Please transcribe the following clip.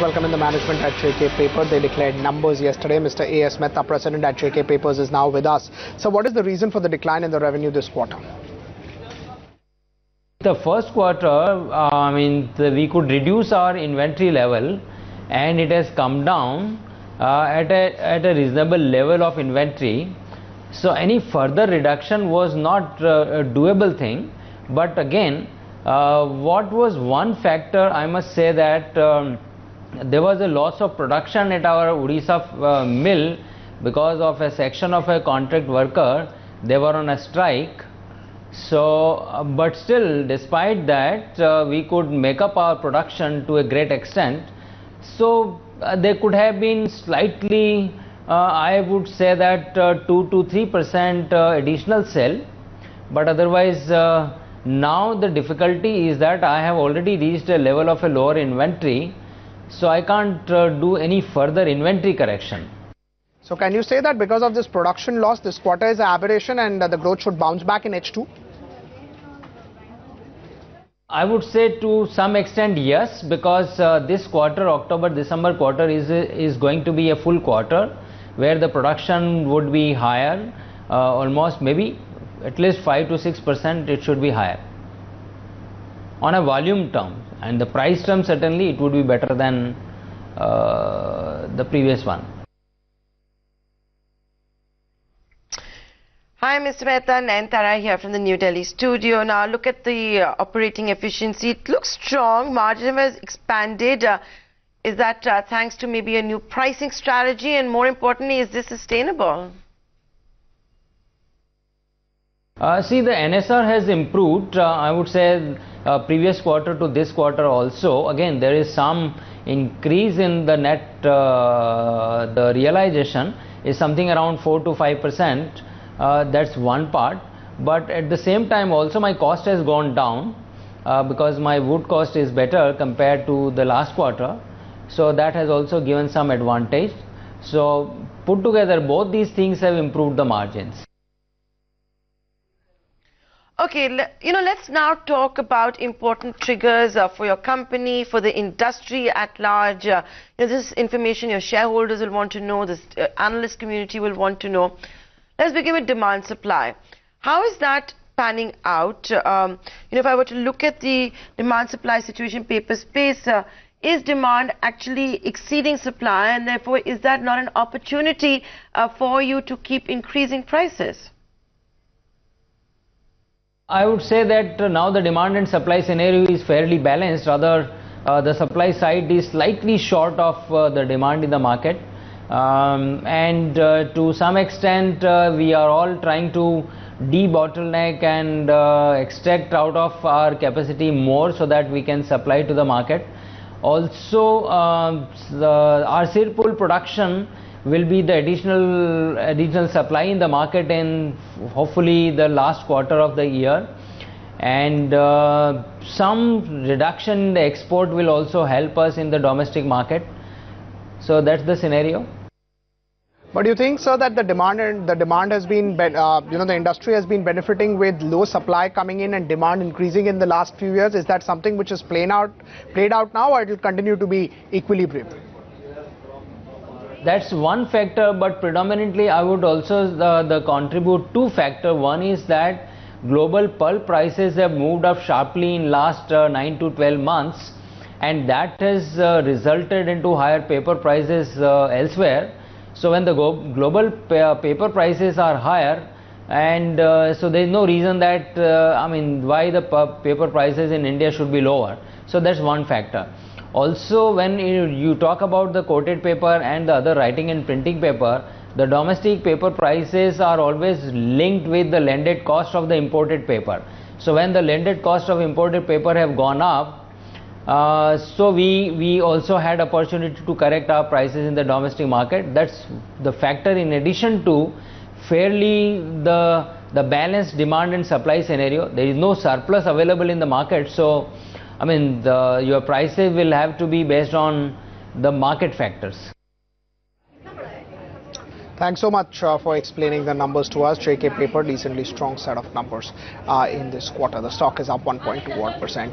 welcome in the management at JK Paper. They declared numbers yesterday. Mr. A.S. Mehta, president at JK Papers, is now with us. So what is the reason for the decline in the revenue this quarter? The first quarter, we could reduce our inventory level, and it has come down at a reasonable level of inventory. So any further reduction was not a doable thing. But again, what was one factor, I must say that there was a loss of production at our Odisha mill because of a section of a contract worker. They were on a strike. So, but still, despite that, we could make up our production to a great extent. So, there could have been slightly, I would say that 2 to 3% additional sale. But otherwise, now the difficulty is that I have already reached a level of a lower inventory. So, I can't do any further inventory correction. So, can you say that because of this production loss, this quarter is an aberration and the growth should bounce back in H2? I would say to some extent yes, because this quarter, October-December quarter is going to be a full quarter where the production would be higher, almost maybe at least 5 to 6% it should be higher on a volume term, and the price term certainly it would be better than the previous one. Hi Mr. Mehta, Nayanthara here from the New Delhi studio. Now look at the operating efficiency. It looks strong. Margin has expanded. Is that thanks to maybe a new pricing strategy, and more importantly, is this sustainable? See, the NSR has improved. I would say previous quarter to this quarter also. Again, there is some increase in the net. The realization is something around 4 to 5%. That's one part, but at the same time also my cost has gone down because my wood cost is better compared to the last quarter, so that has also given some advantage. So put together, both these things have improved the margins. Okay, let's now talk about important triggers for your company, for the industry at large. This information your shareholders will want to know, this analyst community will want to know. Let's begin with demand supply. How is that panning out? If I were to look at the demand supply situation paper space, is demand actually exceeding supply, and therefore is that not an opportunity for you to keep increasing prices? I would say that now the demand and supply scenario is fairly balanced. Rather, the supply side is slightly short of the demand in the market. And to some extent we are all trying to de-bottleneck and extract out of our capacity more so that we can supply to the market. Also our Sirpur production will be the additional supply in the market in hopefully the last quarter of the year, and some reduction in the export will also help us in the domestic market. So that's the scenario. But do you think, sir, that the demand has been, the industry has been benefiting with low supply coming in and demand increasing in the last few years? Is that something which is played out now, or it will continue to be equilibrium? That's one factor, but predominantly I would also contribute two factors. One is that global pulp prices have moved up sharply in last 9 to 12 months. And that has resulted into higher paper prices elsewhere. So when the global paper prices are higher, and so there is no reason that why the paper prices in India should be lower. So that's one factor. Also, when you talk about the coated paper and the other writing and printing paper, the domestic paper prices are always linked with the landed cost of the imported paper. So when the landed cost of imported paper have gone up, so we also had opportunity to correct our prices in the domestic market. That's the factor, in addition to fairly the balanced demand and supply scenario. There is no surplus available in the market, so your prices will have to be based on the market factors. Thanks so much for explaining the numbers to us. JK Paper, decently strong set of numbers in this quarter. The stock is up 1.21%.